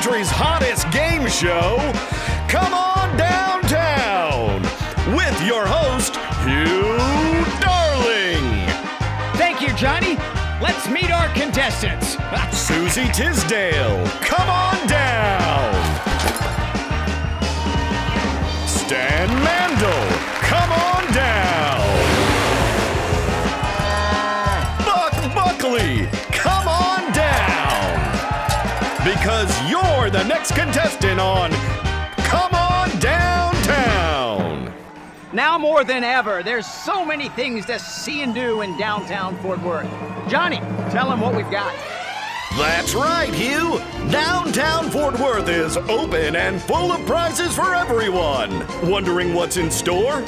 country's hottest game show, Come On Downtown, with your host, Hugh Darling. Thank you, Johnny. Let's meet our contestants. Susie Tisdale, come on down. Stan Mandel, come on down. Buck Buckley, come on down. Because you're the next contestant on Come On Downtown. Now more than ever, there's so many things to see and do in downtown Fort Worth. Johnny, tell them what we've got. That's right, Hugh. Downtown Fort Worth is open and full of prizes for everyone. Wondering what's in store?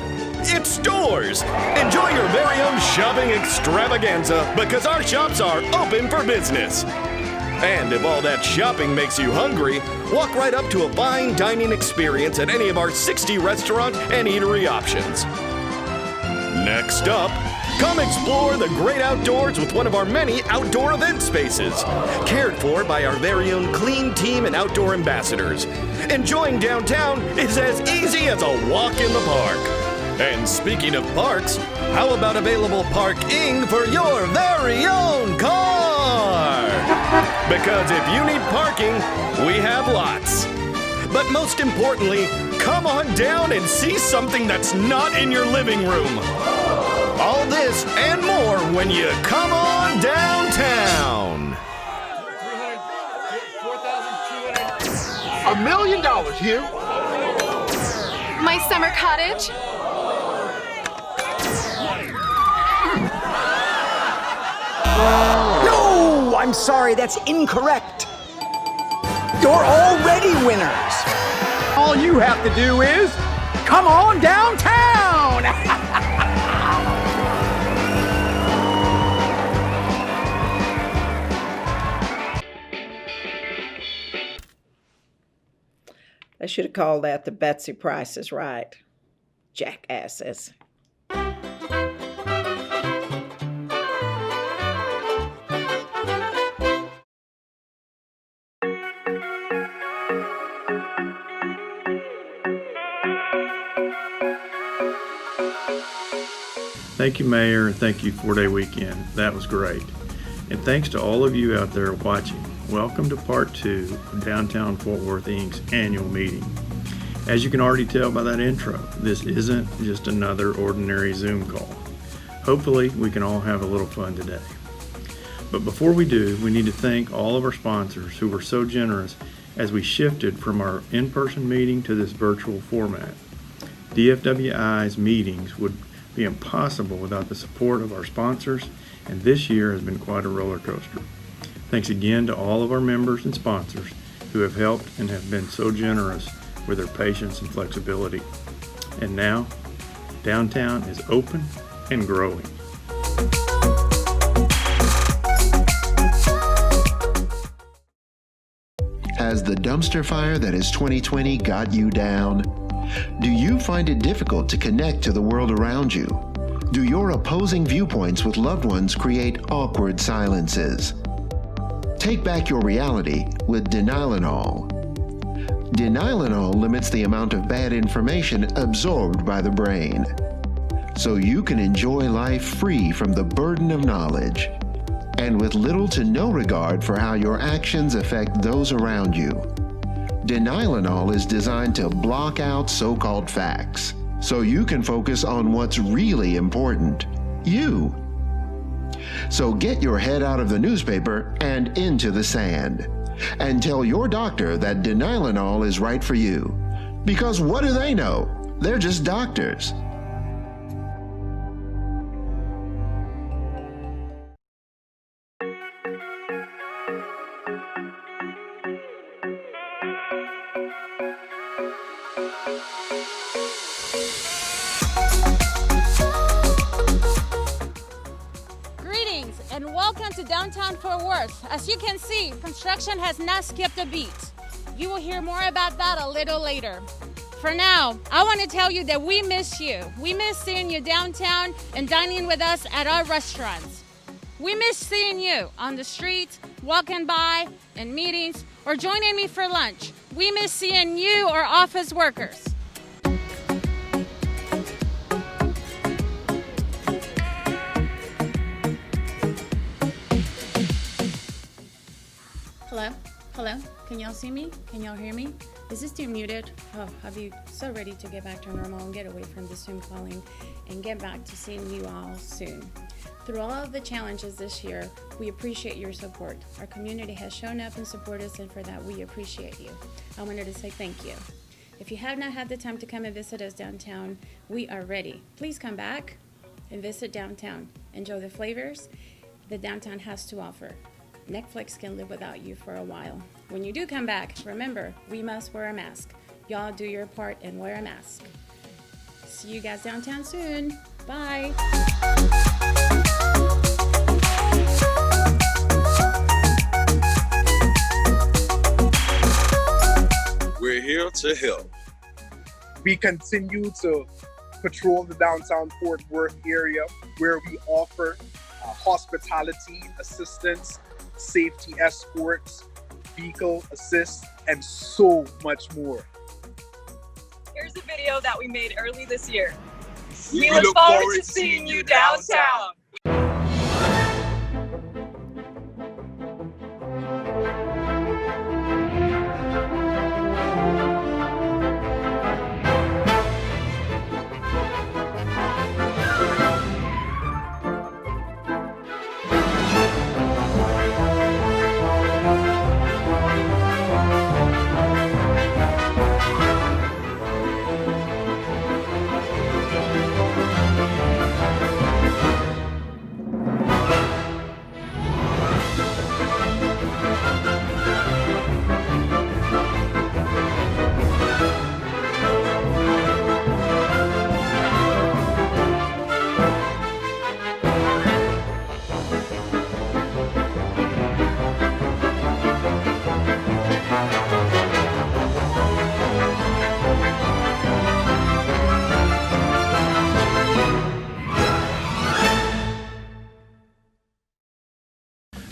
It's stores. Enjoy your very own shopping extravaganza because our shops are open for business. And if all that shopping makes you hungry, walk right up to a fine dining experience at any of our 60 restaurant and eatery options. Next up, come explore the great outdoors with one of our many outdoor event spaces, cared for by our very own clean team and outdoor ambassadors. Enjoying downtown is as easy as a walk in the park. And speaking of parks, how about available parking for your very own car? Because if you need parking, we have lots. But most importantly, come on down and see something that's not in your living room. All this and more when you come on downtown. $1 million, Hugh. My summer cottage. No, I'm sorry, that's incorrect. You're already winners. All you have to do is come on downtown. I should have called that the Betsy Price is Right. Jackasses. Thank you, Mayor, and thank you, 4-Day Weekend. That was great. And thanks to all of you out there watching. Welcome to part 2 of Downtown Fort Worth Inc.'s annual meeting. As you can already tell by that intro, this isn't just another ordinary Zoom call. Hopefully, we can all have a little fun today. But before we do, we need to thank all of our sponsors who were so generous as we shifted from our in-person meeting to this virtual format. DFWI's meetings would be impossible without the support of our sponsors, and this year has been quite a roller coaster. Thanks again to all of our members and sponsors who have helped and have been so generous with their patience and flexibility. And now, downtown is open and growing. Has the dumpster fire that is 2020 got you down? Do you find it difficult to connect to the world around you? Do your opposing viewpoints with loved ones create awkward silences? Take back your reality with Denilanol. Denilanol limits the amount of bad information absorbed by the brain, so you can enjoy life free from the burden of knowledge, and with little to no regard for how your actions affect those around you. Denilanol is designed to block out so-called facts, so you can focus on what's really important, you. So get your head out of the newspaper and into the sand, and tell your doctor that Denilanol is right for you. Because what do they know? They're just doctors. And welcome to downtown Fort Worth. As you can see, construction has not skipped a beat. You will hear more about that a little later. For now, I want to tell you that we miss you. We miss seeing you downtown and dining with us at our restaurants. We miss seeing you on the streets, walking by, in meetings, or joining me for lunch. We miss seeing you, our office workers. Hello? Hello? Can y'all see me? Can y'all hear me? Is this Zoom muted? Oh, I'll be so ready to get back to normal and get away from the Zoom calling and get back to seeing you all soon. Through all of the challenges this year, we appreciate your support. Our community has shown up and supported us, and for that, we appreciate you. I wanted to say thank you. If you have not had the time to come and visit us downtown, we are ready. Please come back and visit downtown. Enjoy the flavors that downtown has to offer. Netflix can live without you for a while. When you do come back, remember, we must wear a mask. Y'all do your part and wear a mask. See you guys downtown soon. Bye. We're here to help. We continue to patrol the downtown Fort Worth area where we offer hospitality assistance, safety escorts, vehicle assist, and so much more. Here's a video that we made early this year. We look forward to seeing you downtown.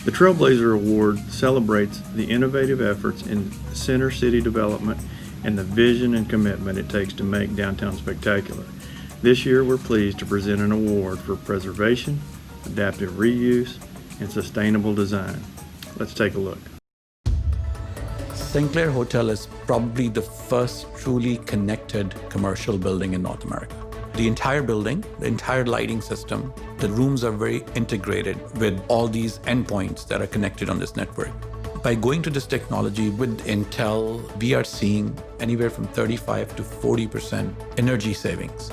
The Trailblazer Award celebrates the innovative efforts in center city development and the vision and commitment it takes to make downtown spectacular. This year, we're pleased to present an award for preservation, adaptive reuse, and sustainable design. Let's take a look. Sinclair Hotel is probably the first truly connected commercial building in North America. The entire building, the entire lighting system, the rooms are very integrated with all these endpoints that are connected on this network. By going to this technology with Intel, we are seeing anywhere from 35 to 40% energy savings.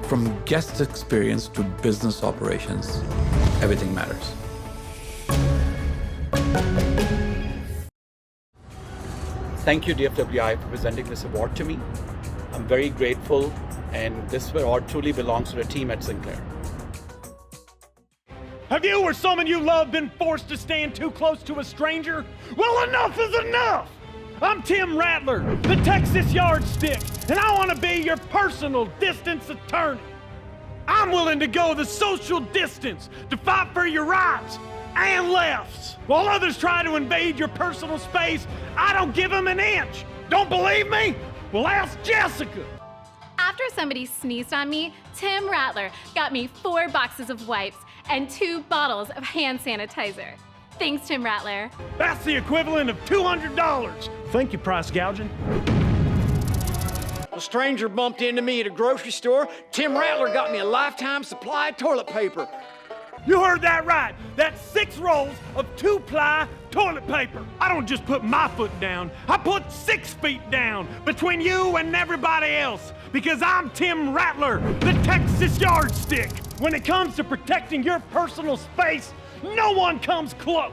From guest experience to business operations, everything matters. Thank you, DFWI, for presenting this award to me. I'm very grateful, and this award truly belongs to the team at Sinclair. Have you or someone you love been forced to stand too close to a stranger? Well, enough is enough! I'm Tim Rattler, the Texas Yardstick, and I want to be your personal distance attorney. I'm willing to go the social distance to fight for your rights and lefts. While others try to invade your personal space, I don't give them an inch. Don't believe me? Well, ask Jessica. After somebody sneezed on me, Tim Rattler got me 4 boxes of wipes and 2 bottles of hand sanitizer. Thanks, Tim Rattler. That's the equivalent of $200. Thank you, price gouging. A stranger bumped into me at a grocery store. Tim Rattler got me a lifetime supply of toilet paper. You heard that right. That's 6 rolls of 2-ply toilet paper. I don't just put my foot down. I put 6 feet down between you and everybody else because I'm Tim Rattler, the Texas Yardstick. When it comes to protecting your personal space, no one comes close.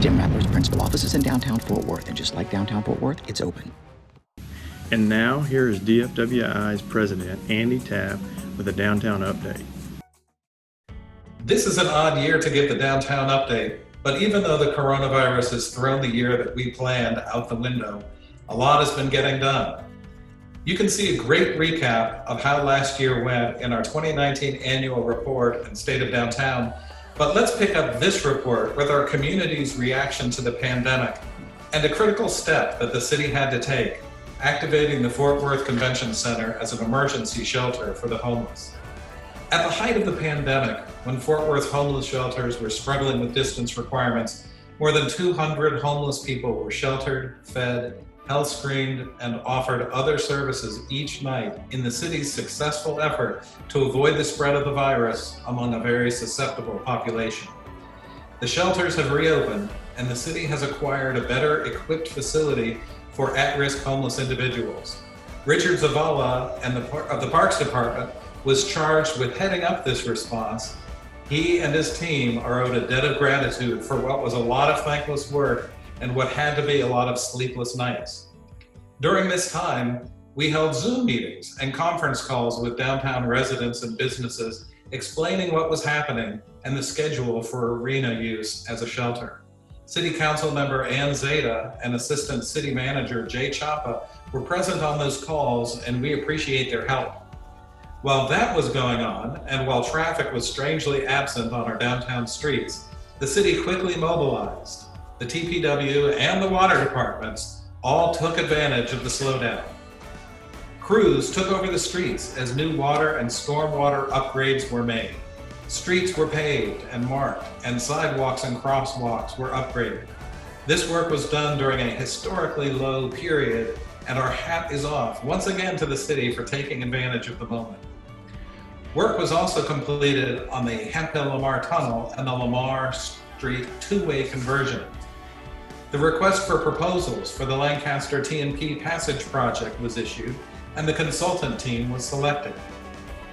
Tim Rattler's principal office is in downtown Fort Worth, and just like downtown Fort Worth, it's open. And now, here is DFWI's president, Andy Tapp, with a downtown update. This is an odd year to give the downtown update, but even though the coronavirus has thrown the year that we planned out the window, a lot has been getting done. You can see a great recap of how last year went in our 2019 annual report and State of Downtown But let's pick up this report with our community's reaction to the pandemic and a critical step that the city had to take, activating the Fort Worth Convention Center as an emergency shelter for the homeless. At the height of the pandemic, when Fort Worth homeless shelters were struggling with distance requirements, more than 200 homeless people were sheltered, fed, health screened, and offered other services each night in the city's successful effort to avoid the spread of the virus among a very susceptible population. The shelters have reopened, and the city has acquired a better equipped facility for at-risk homeless individuals. Richard Zavala of the Parks Department was charged with heading up this response. He and his team are owed a debt of gratitude for what was a lot of thankless work and what had to be a lot of sleepless nights. During this time, we held Zoom meetings and conference calls with downtown residents and businesses explaining what was happening and the schedule for arena use as a shelter. City Council member Ann Zeta and Assistant City Manager Jay Chapa were present on those calls, and we appreciate their help. While that was going on, and while traffic was strangely absent on our downtown streets, the city quickly mobilized. The TPW and the water departments all took advantage of the slowdown. Crews took over the streets as new water and stormwater upgrades were made. Streets were paved and marked, and sidewalks and crosswalks were upgraded. This work was done during a historically low period, and our hat is off once again to the city for taking advantage of the moment. Work was also completed on the Hemphill-Lamar Tunnel and the Lamar Street two-way conversion. The request for proposals for the Lancaster T&P Passage project was issued, and the consultant team was selected.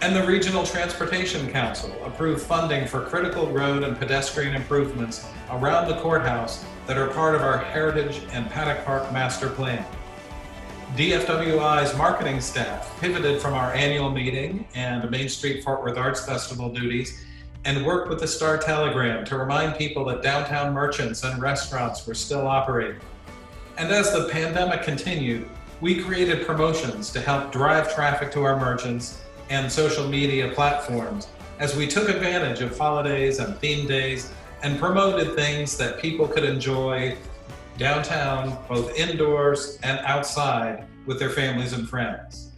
And the Regional Transportation Council approved funding for critical road and pedestrian improvements around the courthouse that are part of our Heritage and Paddock Park Master Plan. DFWI's marketing staff pivoted from our annual meeting and Main Street Fort Worth Arts Festival duties and worked with the Star Telegram to remind people that downtown merchants and restaurants were still operating. And as the pandemic continued, we created promotions to help drive traffic to our merchants and social media platforms as we took advantage of holidays and theme days and promoted things that people could enjoy downtown, both indoors and outside with their families and friends.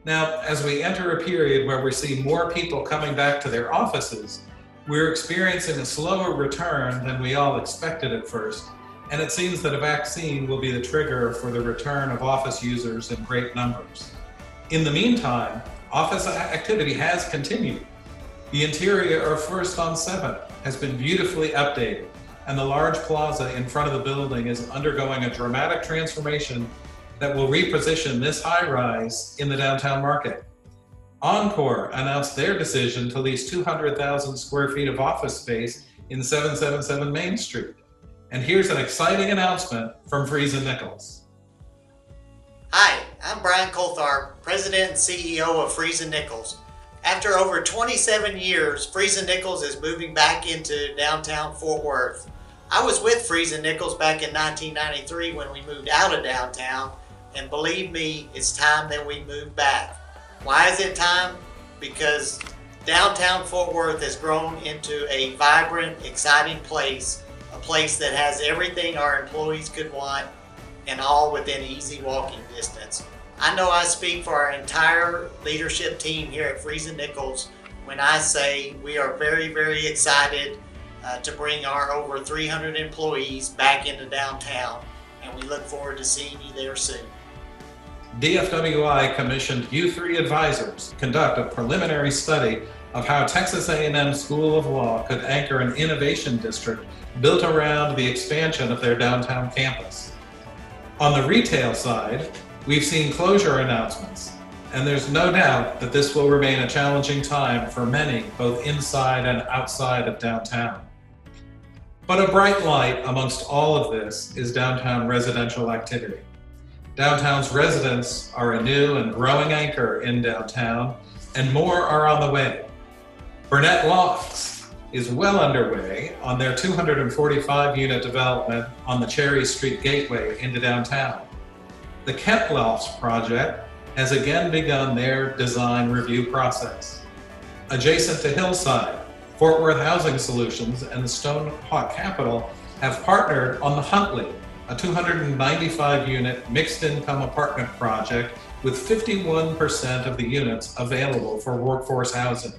Now, as we enter a period where we see more people coming back to their offices, we're experiencing a slower return than we all expected at first, and it seems that a vaccine will be the trigger for the return of office users in great numbers. In the meantime, office activity has continued. The interior of First on 7th has been beautifully updated, and the large plaza in front of the building is undergoing a dramatic transformation that will reposition this high-rise in the downtown market. Encore announced their decision to lease 200,000 square feet of office space in 777 Main Street. And here's an exciting announcement from Friesen Nichols. Hi, I'm Brian Colthar, President and CEO of Friesen Nichols. After over 27 years, Friesen Nichols is moving back into downtown Fort Worth. I was with Friesen Nichols back in 1993 when we moved out of downtown, and believe me, it's time that we move back. Why is it time? Because downtown Fort Worth has grown into a vibrant, exciting place, a place that has everything our employees could want, and all within easy walking distance. I know I speak for our entire leadership team here at Friesen Nichols when I say we are very, very excited to bring our over 300 employees back into downtown, and we look forward to seeing you there soon. DFWI commissioned U3 advisors to conduct a preliminary study of how Texas A&M School of Law could anchor an innovation district built around the expansion of their downtown campus. On the retail side, we've seen closure announcements, and there's no doubt that this will remain a challenging time for many, both inside and outside of downtown. But a bright light amongst all of this is downtown residential activity. Downtown's residents are a new and growing anchor in downtown, and more are on the way. Burnett Lofts is well underway on their 245-unit development on the Cherry Street Gateway into downtown. The Kemp Lofts project has again begun their design review process. Adjacent to Hillside, Fort Worth Housing Solutions and the Stonehawk Capital have partnered on the Huntley, a 295-unit mixed-income apartment project with 51% of the units available for workforce housing.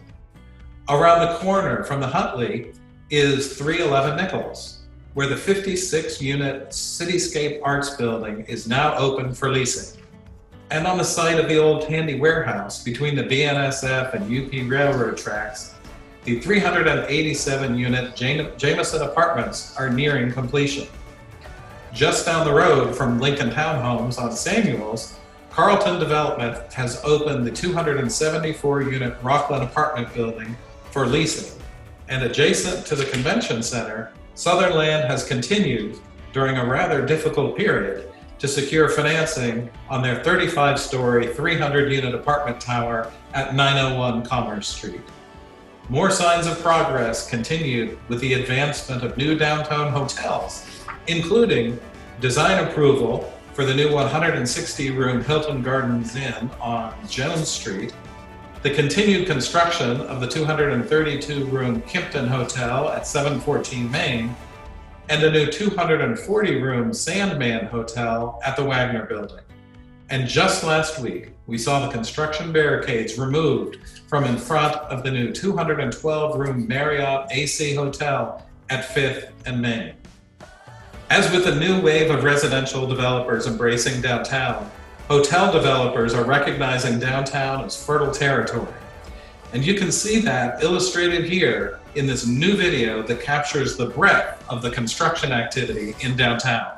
Around the corner from the Huntley is 311 Nichols, where the 56-unit Cityscape Arts Building is now open for leasing. And on the site of the old Tandy Warehouse between the BNSF and UP Railroad tracks, the 387-unit Jameson Apartments are nearing completion. Just down the road from Lincoln Townhomes on Samuels, Carlton Development has opened the 274-unit Rockland Apartment Building for leasing. And adjacent to the convention center, Southern Land has continued, during a rather difficult period, to secure financing on their 35-story, 300-unit apartment tower at 901 Commerce Street. More signs of progress continued with the advancement of new downtown hotels, including design approval for the new 160-room Hilton Gardens Inn on Jones Street, the continued construction of the 232-room Kimpton Hotel at 714 Main, and a new 240-room Sandman Hotel at the Wagner Building. And just last week, we saw the construction barricades removed from in front of the new 212-room Marriott AC Hotel at 5th and Main. As with the new wave of residential developers embracing downtown, hotel developers are recognizing downtown as fertile territory. And you can see that illustrated here in this new video that captures the breadth of the construction activity in downtown.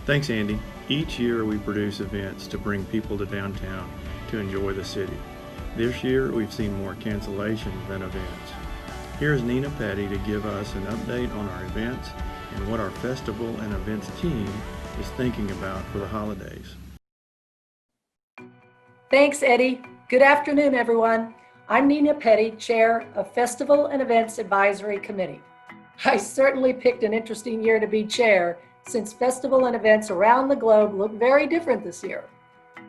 Thanks, Andy. Each year we produce events to bring people to downtown to enjoy the city. This year we've seen more cancellations than events. Here's Nina Petty to give us an update on our events and what our festival and events team is thinking about for the holidays. Thanks, Eddie. Good afternoon, everyone. I'm Nina Petty, Chair of Festival and Events Advisory Committee. I certainly picked an interesting year to be chair, since festival and events around the globe look very different this year.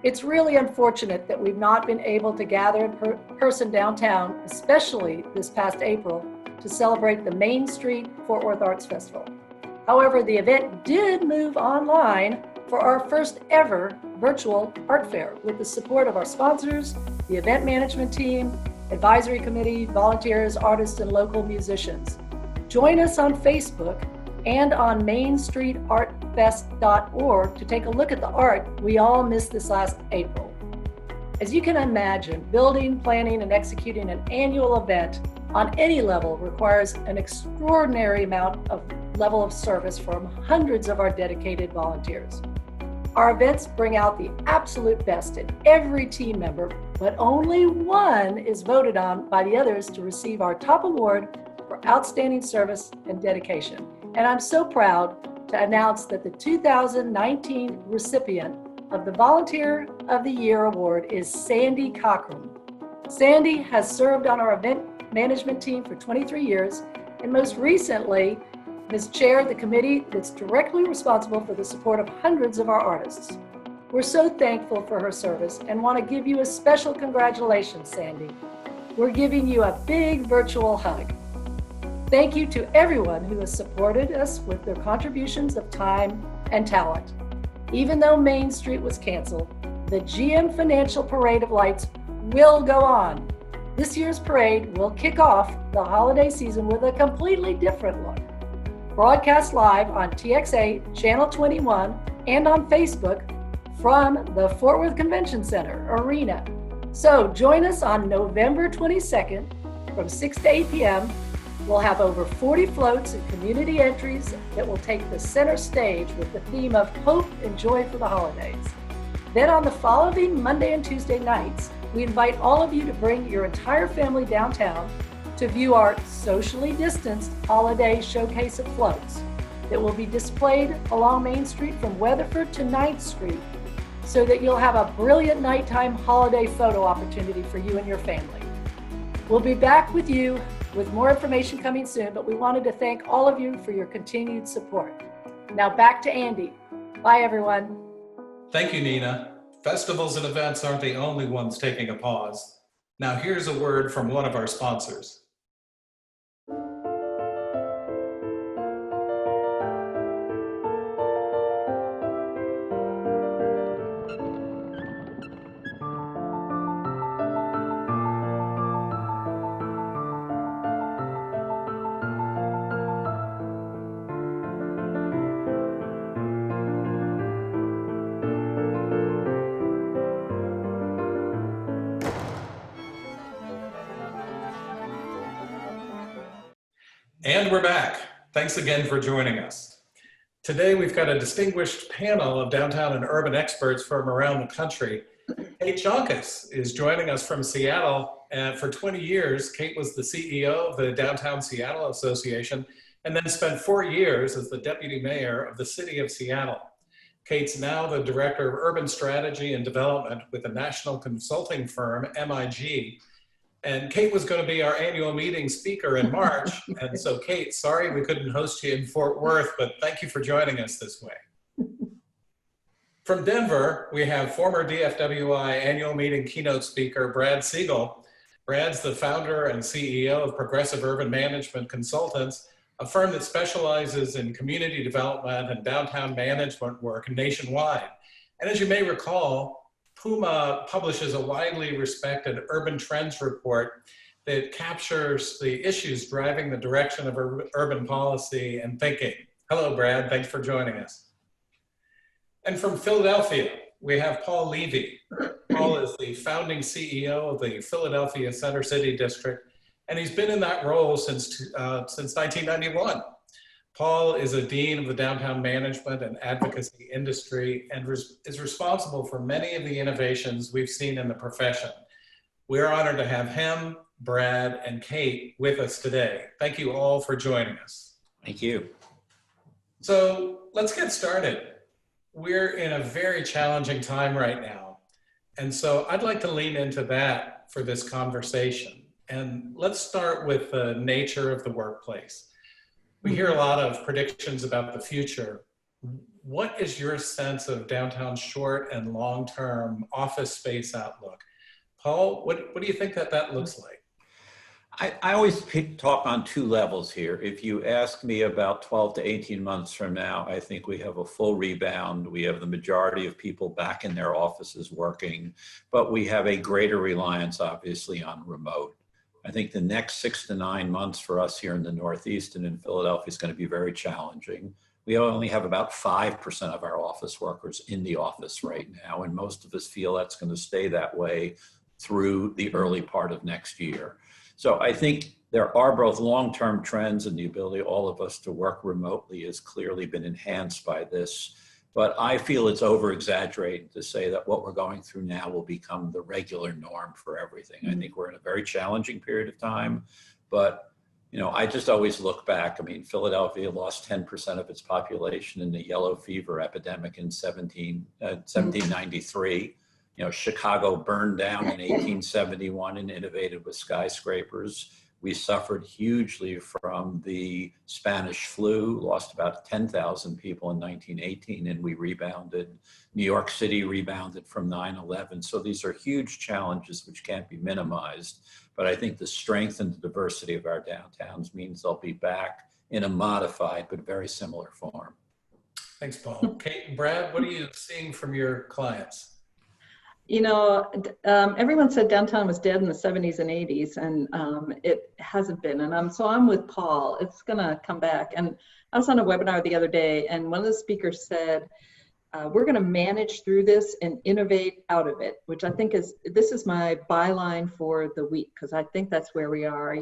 It's really unfortunate that we've not been able to gather in person downtown, especially this past April, to celebrate the Main Street Fort Worth Arts Festival. However, the event did move online for our first ever virtual art fair with the support of our sponsors, the event management team, advisory committee, volunteers, artists, and local musicians. Join us on Facebook and on mainstreetartfest.org to take a look at the art we all missed this last April. As you can imagine, building, planning, and executing an annual event on any level requires an extraordinary amount of level of service from hundreds of our dedicated volunteers. Our events bring out the absolute best in every team member, but only one is voted on by the others to receive our top award for outstanding service and dedication. And I'm so proud to announce that the 2019 recipient of the Volunteer of the Year Award is Sandy Cochran. Sandy has served on our event management team for 23 years and most recently has chaired the committee that's directly responsible for the support of hundreds of our artists. We're so thankful for her service and want to give you a special congratulations, Sandy. We're giving you a big virtual hug. Thank you to everyone who has supported us with their contributions of time and talent. Even though Main Street was canceled, the GM Financial Parade of Lights will go on. This year's parade will kick off the holiday season with a completely different look. Broadcast live on TXA Channel 21 and on Facebook from the Fort Worth Convention Center Arena. So join us on November 22nd from 6 to 8 p.m. We'll have over 40 floats and community entries that will take the center stage with the theme of hope and joy for the holidays. Then on the following Monday and Tuesday nights, we invite all of you to bring your entire family downtown to view our socially distanced holiday showcase of floats that will be displayed along Main Street from Weatherford to 9th Street, so that you'll have a brilliant nighttime holiday photo opportunity for you and your family. We'll be back with you with more information coming soon, but we wanted to thank all of you for your continued support. Now back to Andy. Bye, everyone. Thank you, Nina. Festivals and events aren't the only ones taking a pause. Now here's a word from one of our sponsors. And we're back. Thanks again for joining us. Today, we've got a distinguished panel of downtown and urban experts from around the country. Kate Joncas is joining us from Seattle. And for 20 years, Kate was the CEO of the Downtown Seattle Association and then spent 4 years as the deputy mayor of the city of Seattle. Kate's now the director of urban strategy and development with the national consulting firm, MIG. And Kate was going to be our annual meeting speaker in March. And so Kate, sorry we couldn't host you in Fort Worth, but thank you for joining us this way. From Denver, we have former DFWI annual meeting keynote speaker, Brad Segal. Brad's the founder and CEO of Progressive Urban Management Consultants, a firm that specializes in community development and downtown management work nationwide. And as you may recall, Puma publishes a widely respected urban trends report that captures the issues driving the direction of urban policy and thinking. Hello, Brad. Thanks for joining us. And from Philadelphia, we have Paul Levy. Paul is the founding CEO of the Philadelphia Center City District, and he's been in that role since 1991. Paul is a dean of the downtown management and advocacy industry and is responsible for many of the innovations we've seen in the profession. We're honored to have him, Brad, and Kate with us today. Thank you all for joining us. Thank you. So let's get started. We're in a very challenging time right now. And so I'd like to lean into that for this conversation. And let's start with the nature of the workplace. We hear a lot of predictions about the future. What is your sense of downtown short and long-term office space outlook? Paul, what do you think that looks like? I always talk on two levels here. If you ask me about 12 to 18 months from now, I think we have a full rebound. We have the majority of people back in their offices working, but we have a greater reliance, obviously, on remote. I think the next 6 to 9 months for us here in the Northeast and in Philadelphia is going to be very challenging. We only have about 5% of our office workers in the office right now, and most of us feel that's going to stay that way through the early part of next year. So I think there are both long-term trends, and the ability of all of us to work remotely has clearly been enhanced by this. But I feel it's over-exaggerated to say that what we're going through now will become the regular norm for everything. I think we're in a very challenging period of time, but I just always look back. I mean, Philadelphia lost 10% of its population in the yellow fever epidemic in 1793. Chicago burned down in 1871 and innovated with skyscrapers. We suffered hugely from the Spanish flu, lost about 10,000 people in 1918, and we rebounded. New York City rebounded from 9/11. So these are huge challenges which can't be minimized. But I think the strength and the diversity of our downtowns means they'll be back in a modified but very similar form. Thanks, Paul. Kate and Brad, what are you seeing from your clients? Everyone said downtown was dead in the 70s and 80s, and it hasn't been. And I'm with Paul. It's going to come back. And I was on a webinar the other day, and one of the speakers said, we're going to manage through this and innovate out of it, which I think this is my byline for the week, because I think that's where we are.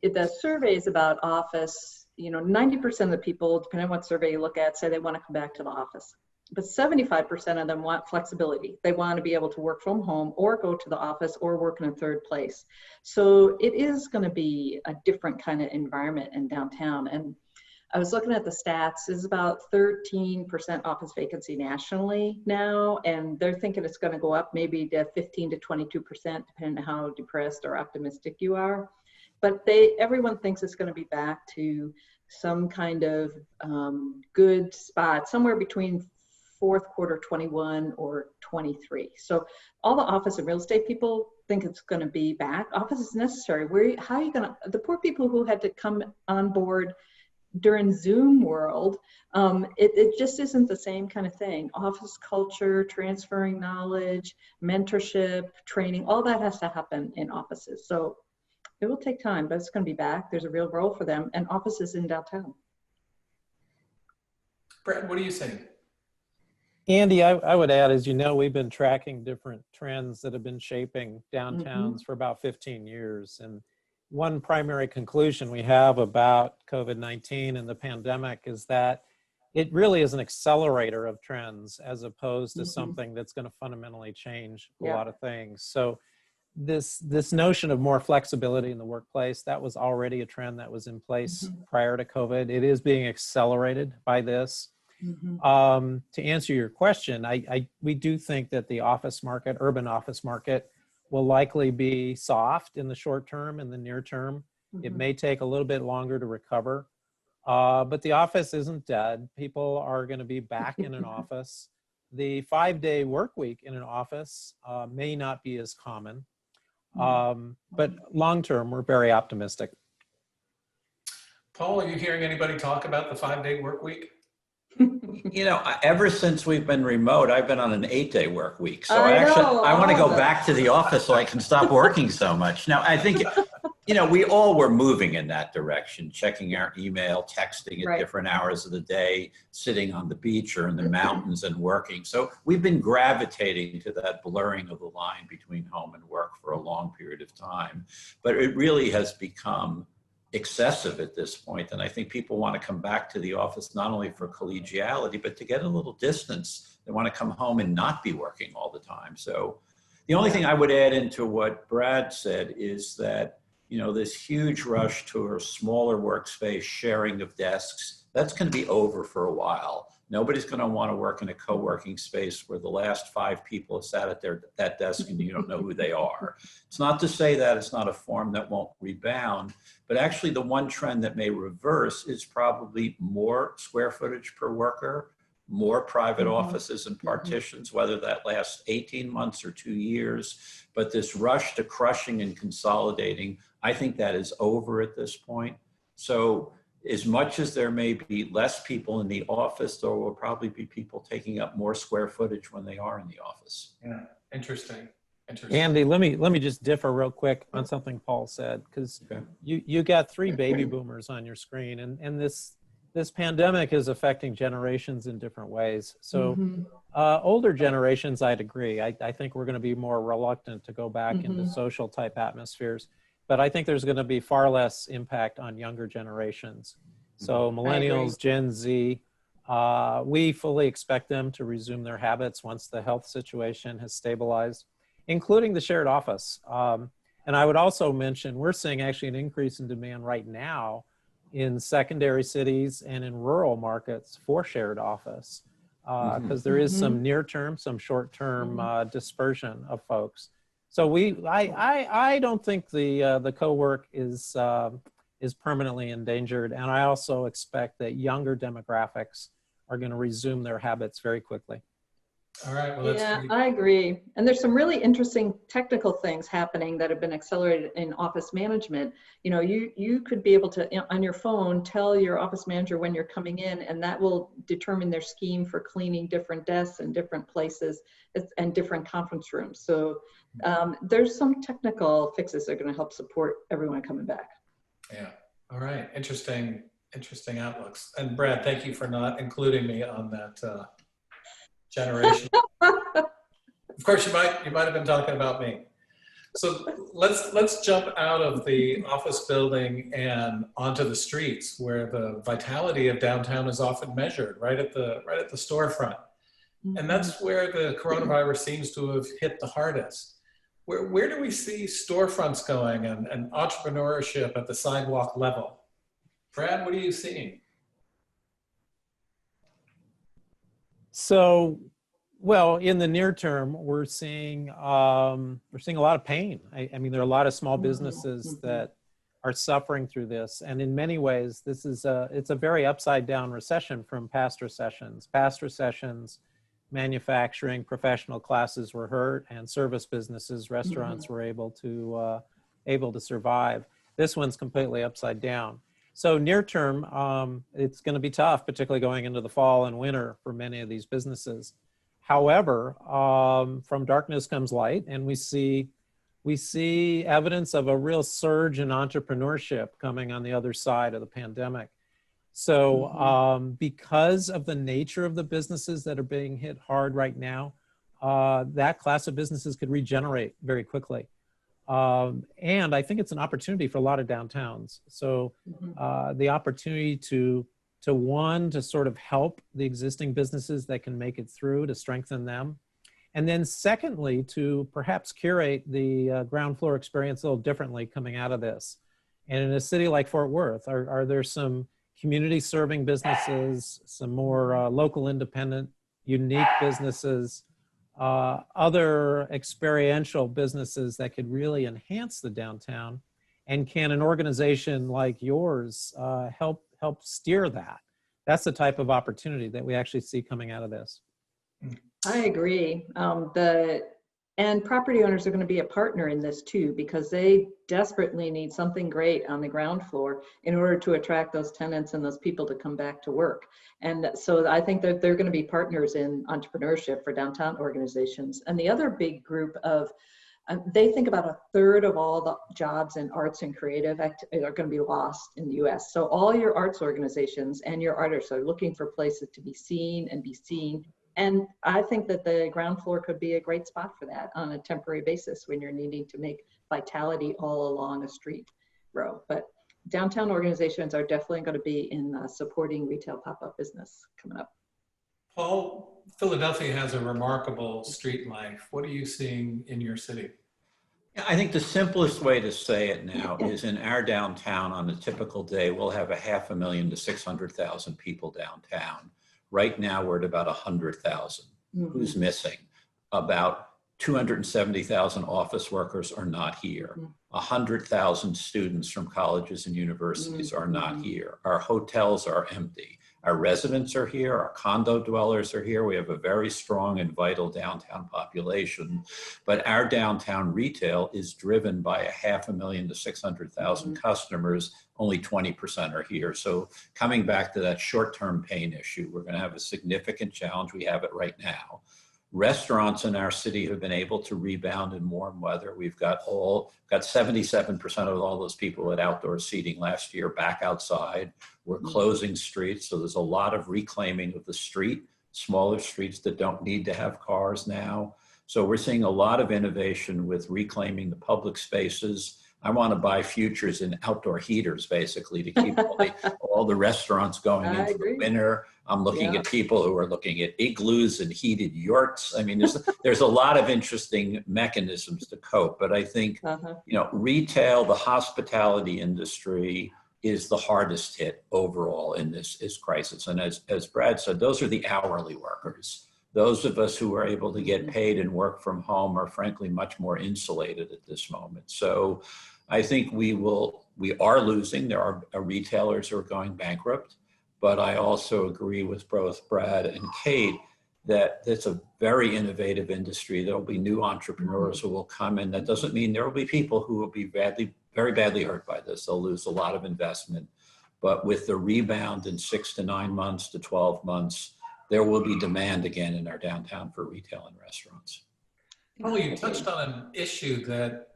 the surveys about office, 90% of the people, depending on what survey you look at, say they want to come back to the office. But 75% of them want flexibility. They want to be able to work from home or go to the office or work in a third place. So it is going to be a different kind of environment in downtown. And I was looking at the stats, it's about 13% office vacancy nationally now, and they're thinking it's going to go up maybe to 15 to 22%, depending on how depressed or optimistic you are. But everyone thinks it's going to be back to some kind of good spot, somewhere between fourth quarter 21 or 23. So all the office and real estate people think it's going to be back. Office is necessary. How are you going to, the poor people who had to come on board during Zoom world, it just isn't the same kind of thing. Office culture, transferring knowledge, mentorship, training, all that has to happen in offices. So it will take time, but it's going to be back. There's a real role for them, and offices in downtown. Brett, what are you saying? Andy, I would add, as you know, we've been tracking different trends that have been shaping downtowns for about 15 years. And one primary conclusion we have about COVID-19 and the pandemic is that it really is an accelerator of trends as opposed to something that's going to fundamentally change a lot of things. So this notion of more flexibility in the workplace, that was already a trend that was in place prior to COVID. It is being accelerated by this. To answer your question, we do think that the office market, urban office market, will likely be soft in the short term and the near term. It may take a little bit longer to recover, but the office isn't dead. People are going to be back in an office. The 5-day work week in an office may not be as common, but long term, we're very optimistic. Paul, are you hearing anybody talk about the 5-day work week? Ever since we've been remote, I've been on an 8-day work week. So I want to go back to the office so I can stop working so much. Now, I think, we all were moving in that direction, checking our email, texting at different hours of the day, sitting on the beach or in the mountains and working. So we've been gravitating to that blurring of the line between home and work for a long period of time. But it really has become excessive at this point, and I think people want to come back to the office not only for collegiality, but to get a little distance. They want to come home and not be working all the time. So the only thing I would add into what Brad said is that, this huge rush to a smaller workspace, sharing of desks, that's going to be over for a while. Nobody's going to want to work in a co-working space where the last 5 people have sat at that desk and you don't know who they are. It's not to say that it's not a form that won't rebound, but actually the one trend that may reverse is probably more square footage per worker, more private offices and partitions, whether that lasts 18 months or 2 years. But this rush to crushing and consolidating, I think that is over at this point. So as much as there may be less people in the office, there will probably be people taking up more square footage when they are in the office. Yeah, interesting. Andy, let me just differ real quick on something Paul said, because you got 3 baby boomers on your screen, and this pandemic is affecting generations in different ways. So older generations, I'd agree. I think we're going to be more reluctant to go back into social type atmospheres. But I think there's going to be far less impact on younger generations. So millennials, Gen Z, we fully expect them to resume their habits once the health situation has stabilized, including the shared office. And I would also mention, we're seeing actually an increase in demand right now in secondary cities and in rural markets for shared office, because there is some near-term, some short-term dispersion of folks. So I don't think the co-work is permanently endangered, and I also expect that younger demographics are going to resume their habits very quickly. All right. Well, that's I agree. And there's some really interesting technical things happening that have been accelerated in office management. You could be able to, on your phone, tell your office manager when you're coming in, and that will determine their scheme for cleaning different desks and different places and different conference rooms. So there's some technical fixes that are going to help support everyone coming back. Yeah. All right. Interesting outlooks. And Brad, thank you for not including me on that generation. Of course, you might have been talking about me. So let's jump out of the office building and onto the streets, where the vitality of downtown is often measured, right at the storefront. And that's where the coronavirus seems to have hit the hardest. Where do we see storefronts going and entrepreneurship at the sidewalk level? Brad, what are you seeing? So, well, in the near term, we're seeing a lot of pain. I mean, there are a lot of small businesses that are suffering through this, and in many ways, it's a very upside down recession from past recessions. Past recessions, manufacturing, professional classes were hurt, and service businesses, restaurants were able to survive. This one's completely upside down. So near term, it's going to be tough, particularly going into the fall and winter for many of these businesses. However, from darkness comes light, and we see evidence of a real surge in entrepreneurship coming on the other side of the pandemic. So because of the nature of the businesses that are being hit hard right now, that class of businesses could regenerate very quickly. And I think it's an opportunity for a lot of downtowns. So the opportunity to sort of help the existing businesses that can make it through, to strengthen them. And then secondly, to perhaps curate the ground floor experience a little differently coming out of this. And in a city like Fort Worth, are there some community serving businesses, some more local independent, unique businesses, other experiential businesses that could really enhance the downtown? And can an organization like yours help steer that? That's the type of opportunity that we actually see coming out of this. I agree. And property owners are going to be a partner in this too, because they desperately need something great on the ground floor in order to attract those tenants and those people to come back to work. And so I think that they're going to be partners in entrepreneurship for downtown organizations. And the other big group of, they think about a third of all the jobs in arts and creative are going to be lost in the US. So all your arts organizations and your artists are looking for places to be seen and be seen. And I think that the ground floor could be a great spot for that on a temporary basis when you're needing to make vitality all along a street row. But downtown organizations are definitely going to be in supporting retail pop-up business coming up. Paul, Philadelphia has a remarkable street life. What are you seeing in your city? Yeah, I think the simplest way to say it now is in our downtown on a typical day, we'll have 500,000 to 600,000 people downtown. Right now, we're at about 100,000. Who's missing? About 270,000 office workers are not here. 100,000 students from colleges and universities are not here. Our hotels are empty. Our residents are here. Our condo dwellers are here. We have a very strong and vital downtown population. But our downtown retail is driven by 500,000 to 600,000 customers. Only 20% are here. So coming back to that short-term pain issue, we're going to have a significant challenge. We have it right now. Restaurants in our city have been able to rebound in warm weather. We've got 77% of all those people at outdoor seating last year back outside. We're closing streets, so there's a lot of reclaiming of the street, smaller streets that don't need to have cars now. So we're seeing a lot of innovation with reclaiming the public spaces. I want to buy futures in outdoor heaters, basically, to keep all the restaurants going into the winter. I'm looking at people who are looking at igloos and heated yurts. I mean, there's a lot of interesting mechanisms to cope. But I think, retail, the hospitality industry is the hardest hit overall in this crisis. And as Brad said, those are the hourly workers. Those of us who are able to get paid and work from home are frankly much more insulated at this moment. So I think we are losing. There are retailers who are going bankrupt, but I also agree with both Brad and Kate that it's a very innovative industry. There'll be new entrepreneurs who will come in. That doesn't mean there will be people who will be very badly hurt by this. They'll lose a lot of investment, but with the rebound in 6 to 9 months to 12 months, there will be demand again in our downtown for retail and restaurants. Well, you touched on an issue that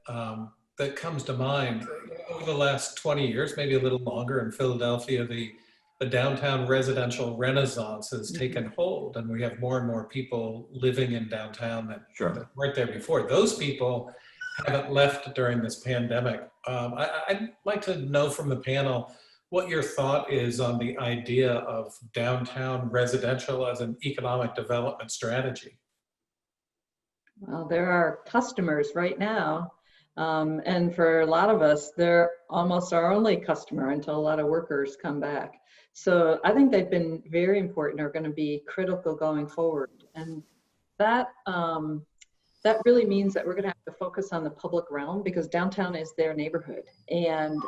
comes to mind. Over the last 20 years, maybe a little longer in Philadelphia, the downtown residential renaissance has taken hold, and we have more and more people living in downtown that weren't there before. Those people haven't left during this pandemic. I'd like to know from the panel what your thought is on the idea of downtown residential as an economic development strategy. Well, there are customers right now. And for a lot of us, they're almost our only customer until a lot of workers come back. So I think they've been very important, are going to be critical going forward. And that really means that we're going to have to focus on the public realm, because downtown is their neighborhood. And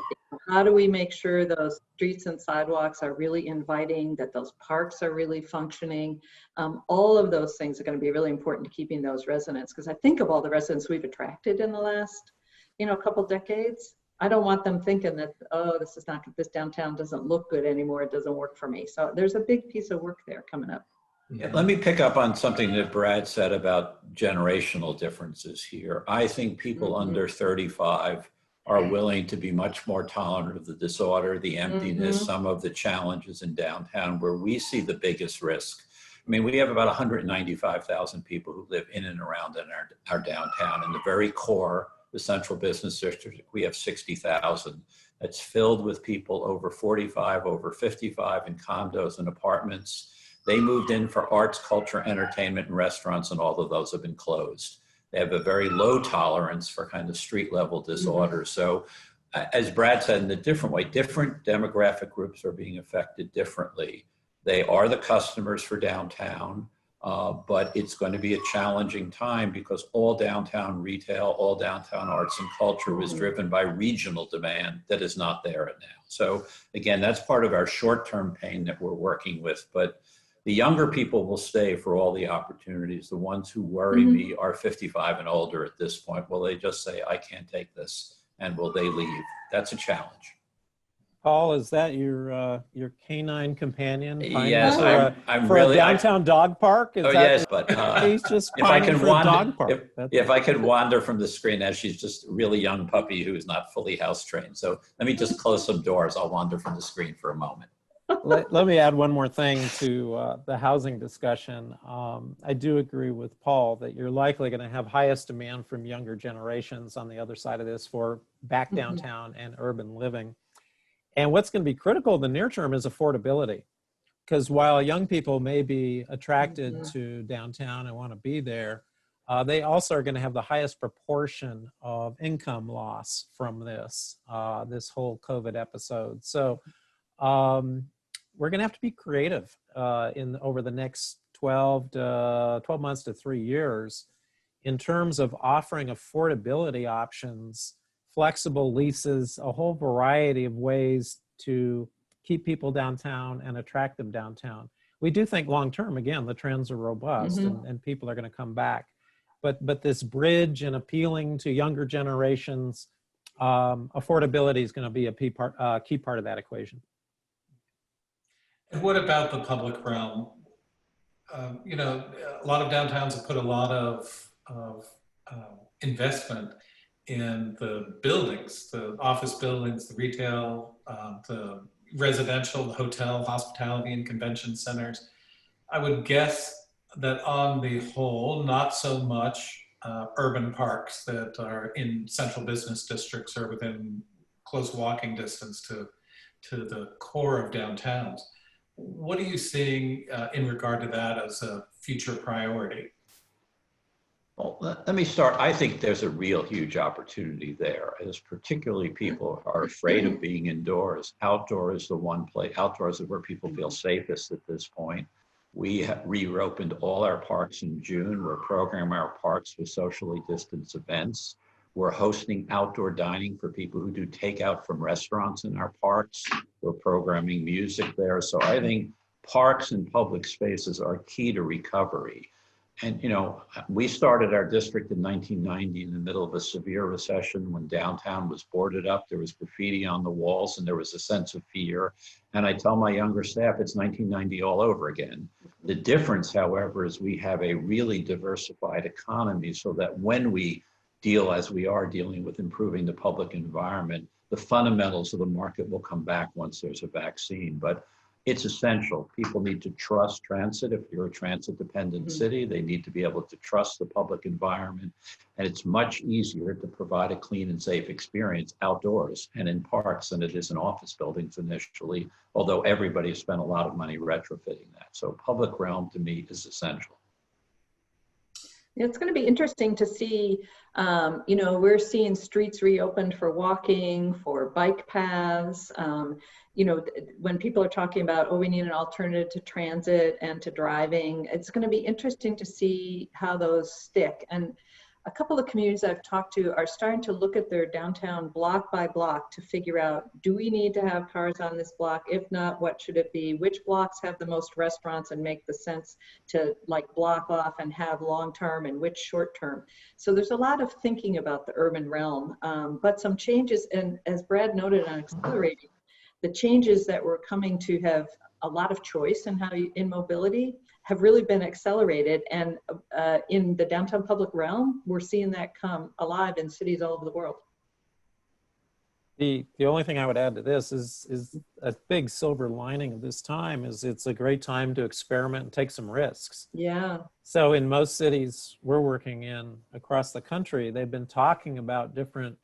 how do we make sure those streets and sidewalks are really inviting, that those parks are really functioning? All of those things are going to be really important to keeping those residents, because I think of all the residents we've attracted in the last, couple decades. I don't want them thinking that, oh, this downtown doesn't look good anymore, it doesn't work for me. So there's a big piece of work there coming up. Yeah, let me pick up on something that Brad said about generational differences here. I think people under 35 are willing to be much more tolerant of the disorder, the emptiness, some of the challenges in downtown where we see the biggest risk. I mean, we have about 195,000 people who live in and around in our downtown. In the very core, the central business district, we have 60,000. That's filled with people over 45, over 55 in condos and apartments. They moved in for arts, culture, entertainment, and restaurants, and all of those have been closed. They have a very low tolerance for kind of street level disorder. So as Brad said, in a different way, different demographic groups are being affected differently. They are the customers for downtown, but it's going to be a challenging time because all downtown retail, all downtown arts and culture was driven by regional demand that is not there now. So again, that's part of our short-term pain that we're working with, but the younger people will stay for all the opportunities. The ones who worry me are 55 and older at this point. Will they just say, I can't take this, and will they leave? That's a challenge. Paul, is that your canine companion? Yes, I'm for really a downtown dog park. Is yes, but he's just if I pining can for a dog wander, park. if I could wander from the screen, as she's just a really young puppy who is not fully house trained. So let me just close some doors. I'll wander from the screen for a moment. Let me add one more thing to the housing discussion. I do agree with Paul that you're likely going to have highest demand from younger generations on the other side of this for back downtown and urban living. And what's going to be critical in the near term is affordability. Because while young people may be attracted to downtown and want to be there, they also are going to have the highest proportion of income loss from this whole COVID episode. So we're going to have to be creative over the next 12 months to 3 years in terms of offering affordability options, flexible leases, a whole variety of ways to keep people downtown and attract them downtown. We do think long-term, again, the trends are robust and people are going to come back. But this bridge and appealing to younger generations, affordability is going to be a key part of that equation. And what about the public realm? A lot of downtowns have put a lot of investment in the buildings, the office buildings, the retail, the residential, the hotel, hospitality, and convention centers. I would guess that on the whole, not so much urban parks that are in central business districts or within close walking distance to the core of downtowns. What are you seeing in regard to that as a future priority? Well, let me start. I think there's a real huge opportunity there, as particularly people are afraid of being indoors. Outdoor is the one place, outdoors is where people feel safest at this point. We have reopened all our parks in June. We're programming our parks with socially distanced events. We're hosting outdoor dining for people who do takeout from restaurants in our parks. We're programming music there. So I think parks and public spaces are key to recovery. And, we started our district in 1990 in the middle of a severe recession when downtown was boarded up. There was graffiti on the walls and there was a sense of fear. And I tell my younger staff, it's 1990 all over again. The difference, however, is we have a really diversified economy so that when we deal as we are dealing with improving the public environment, the fundamentals of the market will come back once there's a vaccine. But It's essential. People need to trust transit. If you're a transit-dependent city, they need to be able to trust the public environment. And it's much easier to provide a clean and safe experience outdoors and in parks than it is in office buildings initially, although everybody has spent a lot of money retrofitting that. So public realm to me is essential. It's going to be interesting to see, you know, we're seeing streets reopened for walking, for bike paths. You know, when people are talking about, oh, we need an alternative to transit and to driving, it's going to be interesting to see how those stick. And a couple of communities I've talked to are starting to look at their downtown block by block to figure out, do we need to have cars on this block? If not, what should it be? Which blocks have the most restaurants and make the sense to like block off and have long-term, and which short-term? So there's a lot of thinking about the urban realm, but some changes, and as Brad noted on accelerating, the changes that we're coming to have a lot of choice in in mobility have really been accelerated. And in the downtown public realm, we're seeing that come alive in cities all over the world. The only thing I would add to this is a big silver lining of this time is it's a great time to experiment and take some risks. Yeah. So in most cities we're working in across the country, they've been talking about different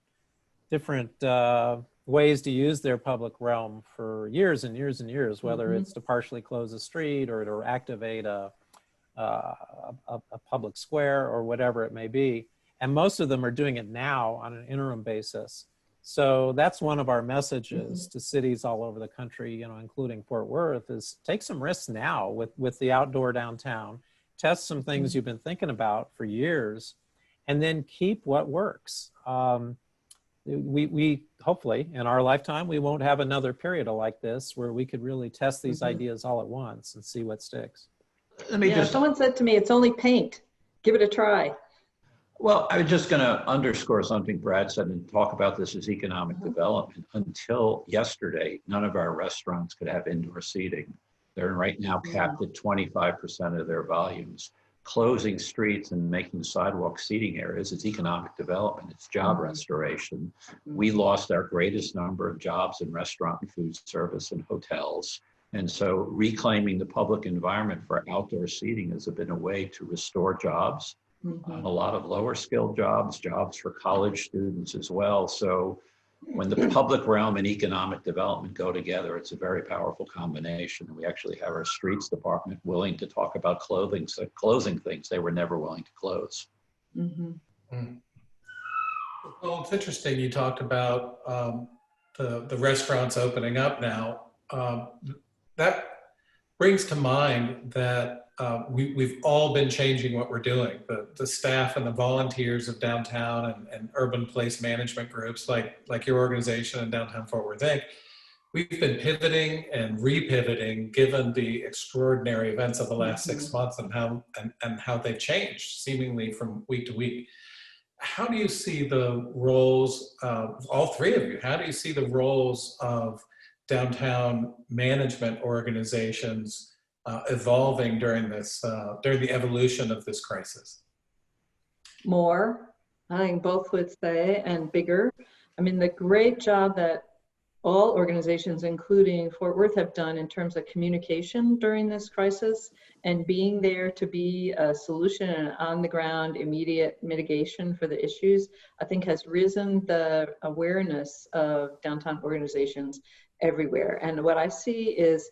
ways to use their public realm for years and years and years, whether it's to partially close a street or to activate a public square or whatever it may be. And most of them are doing it now on an interim basis. So that's one of our messages to cities all over the country, you know, including Fort Worth, is take some risks now with the outdoor downtown, test some things you've been thinking about for years, and then keep what works. We hopefully in our lifetime, we won't have another period like this where we could really test these ideas all at once and see what sticks. Someone said to me, it's only paint. Give it a try. Well, I was just going to underscore something Brad said and talk about this as economic development. Until yesterday, none of our restaurants could have indoor seating. They're right now capped at 25% of their volumes. Closing streets and making sidewalk seating areas is economic development. It's job restoration. We lost our greatest number of jobs in restaurant and food service and hotels. And so reclaiming the public environment for outdoor seating has been a way to restore jobs, a lot of lower skilled jobs for college students as well. So when the public realm and economic development go together, it's a very powerful combination. And we actually have our streets department willing to talk about closing things they were never willing to close. Well, it's interesting you talked about the restaurants opening up now. That brings to mind that we've all been changing what we're doing. The staff and the volunteers of downtown and urban place management groups like your organization and Downtown Fort Worth Inc., we've been pivoting and repivoting given the extraordinary events of the last 6 months and how they've changed seemingly from week to week. How do you see the roles of all three of you? How do you see the roles of downtown management organizations evolving during the evolution of this crisis? More, I think both would say, and bigger. I mean, the great job that all organizations, including Fort Worth, have done in terms of communication during this crisis and being there to be a solution and on the ground immediate mitigation for the issues, I think has risen the awareness of downtown organizations everywhere. And what I see is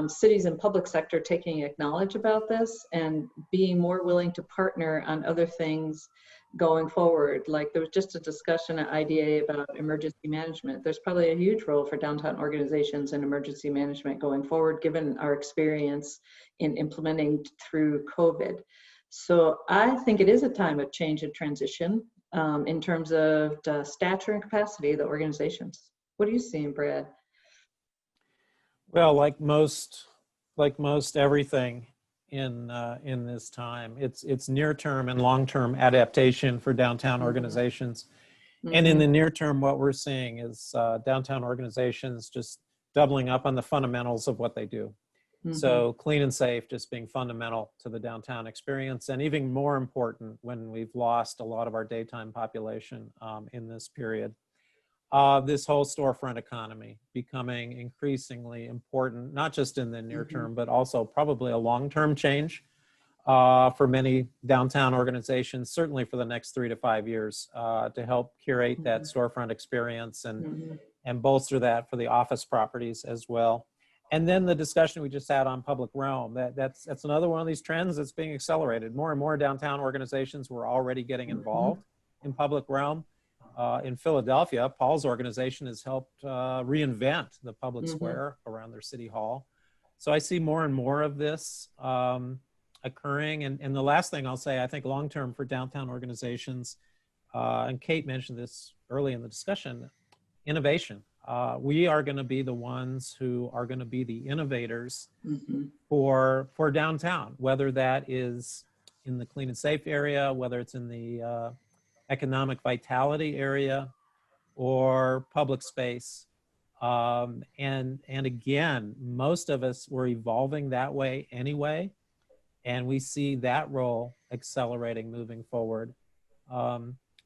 cities and public sector taking acknowledge about this and being more willing to partner on other things going forward. Like there was just a discussion at IDA about emergency management. There's probably a huge role for downtown organizations in emergency management going forward, given our experience in implementing through COVID. So I think it is a time of change and transition in terms of the stature and capacity of the organizations. What are you seeing, Brad? Well, like most everything in this time, it's near-term and long-term adaptation for downtown organizations. And in the near term, what we're seeing is downtown organizations just doubling up on the fundamentals of what they do. So clean and safe just being fundamental to the downtown experience, and even more important when we've lost a lot of our daytime population in this period. this whole storefront economy becoming increasingly important, not just in the near term, but also probably a long-term change for many downtown organizations, certainly for the next 3 to 5 years, to help curate that storefront experience and bolster that for the office properties as well. And then the discussion we just had on public realm, that's another one of these trends that's being accelerated. More and more downtown organizations were already getting involved in public realm. In Philadelphia, Paul's organization has helped reinvent the public square around their city hall. So I see more and more of this occurring. And the last thing I'll say, I think long-term for downtown organizations, and Kate mentioned this early in the discussion, innovation. We are going to be the ones who are going to be the innovators for downtown, whether that is in the clean and safe area, whether it's in the economic vitality area or public space. And again, most of us were evolving that way anyway, and we see that role accelerating moving forward.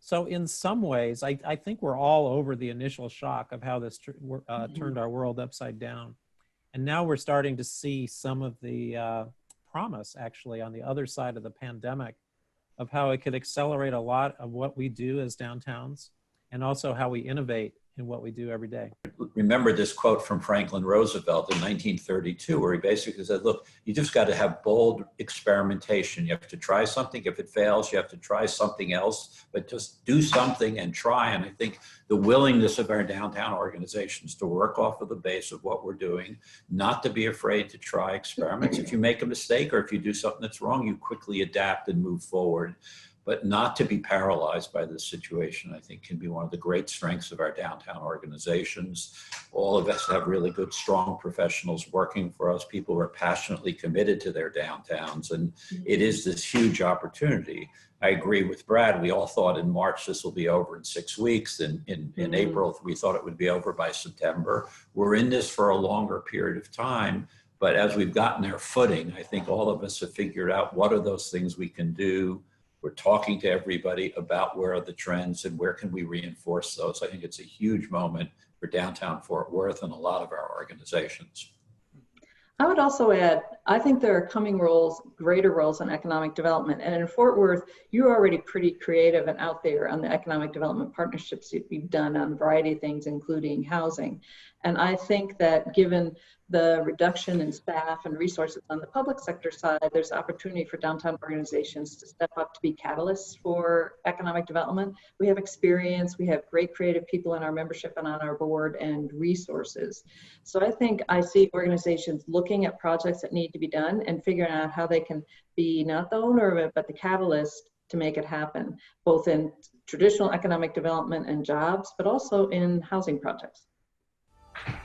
So in some ways, I think we're all over the initial shock of how this turned our world upside down. And now we're starting to see some of the promise actually on the other side of the pandemic of how it could accelerate a lot of what we do as downtowns and also how we innovate in what we do every day. Remember this quote from Franklin Roosevelt in 1932, where he basically said, look, you just got to have bold experimentation. You have to try something. If it fails, you have to try something else, but just do something and try. And I think the willingness of our downtown organizations to work off of the base of what we're doing, not to be afraid to try experiments. If you make a mistake or if you do something that's wrong, you quickly adapt and move forward. But not to be paralyzed by this situation, I think, can be one of the great strengths of our downtown organizations. All of us have really good, strong professionals working for us, people who are passionately committed to their downtowns, and it is this huge opportunity. I agree with Brad. We all thought in March this will be over in 6 weeks. In April, we thought it would be over by September. We're in this for a longer period of time. But as we've gotten our footing, I think all of us have figured out what are those things we can do. We're talking to everybody about where are the trends and where can we reinforce those. I think it's a huge moment for downtown Fort Worth and a lot of our organizations. I would also add, I think there are coming roles, greater roles in economic development. And in Fort Worth, you're already pretty creative and out there on the economic development partnerships you've done on a variety of things, including housing. And I think that given the reduction in staff and resources on the public sector side, there's opportunity for downtown organizations to step up to be catalysts for economic development. We have experience, we have great creative people in our membership and on our board and resources. So I think I see organizations looking at projects that need to be done and figuring out how they can be not the owner of it, but the catalyst to make it happen, both in traditional economic development and jobs, but also in housing projects.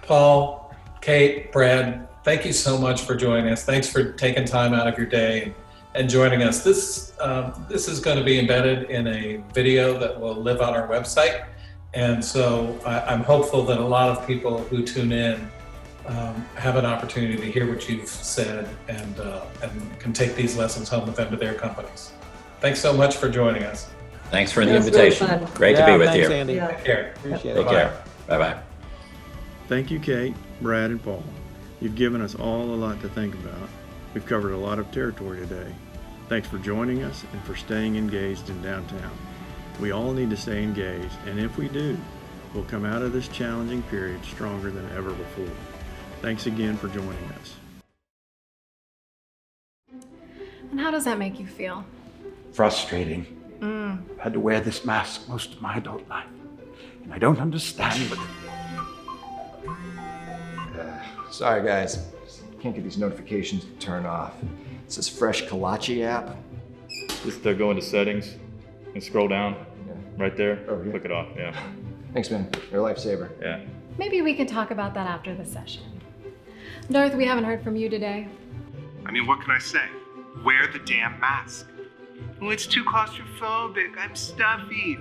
Paul, Kate, Brad, thank you so much for joining us. Thanks for taking time out of your day and joining us. This is going to be embedded in a video that will live on our website. And so I'm hopeful that a lot of people who tune in have an opportunity to hear what you've said and can take these lessons home with them to their companies. Thanks so much for joining us. Thanks for the invitation. Really great to be with you. Andy. Take care. Appreciate it. Take care. Bye-bye. Thank you, Kate, Brad, and Paul. You've given us all a lot to think about. We've covered a lot of territory today. Thanks for joining us and for staying engaged in downtown. We all need to stay engaged, and if we do, we'll come out of this challenging period stronger than ever before. Thanks again for joining us. And how does that make you feel? Frustrating. I've had to wear this mask most of my adult life, and I don't understand, but... Sorry guys, can't get these notifications to turn off. It's this fresh Kolache app. Just go into settings and scroll down right there. Oh, yeah. Click it off, yeah. Thanks, man. You're a lifesaver. Yeah. Maybe we can talk about that after the session. Darth, we haven't heard from you today. I mean, what can I say? Wear the damn mask. Well, it's too claustrophobic. I'm stuffy.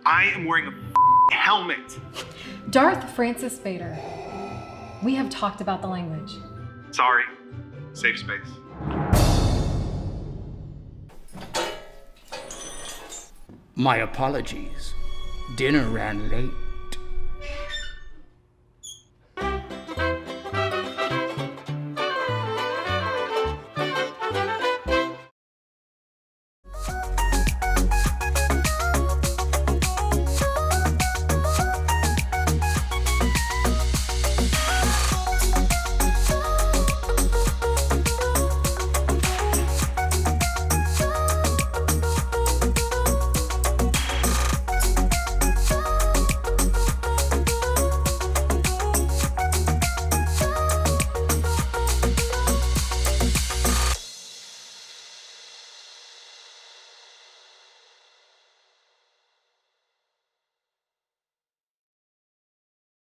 I am wearing a helmet. Darth Francis Vader. We have talked about the language. Sorry. Safe space. My apologies. Dinner ran late.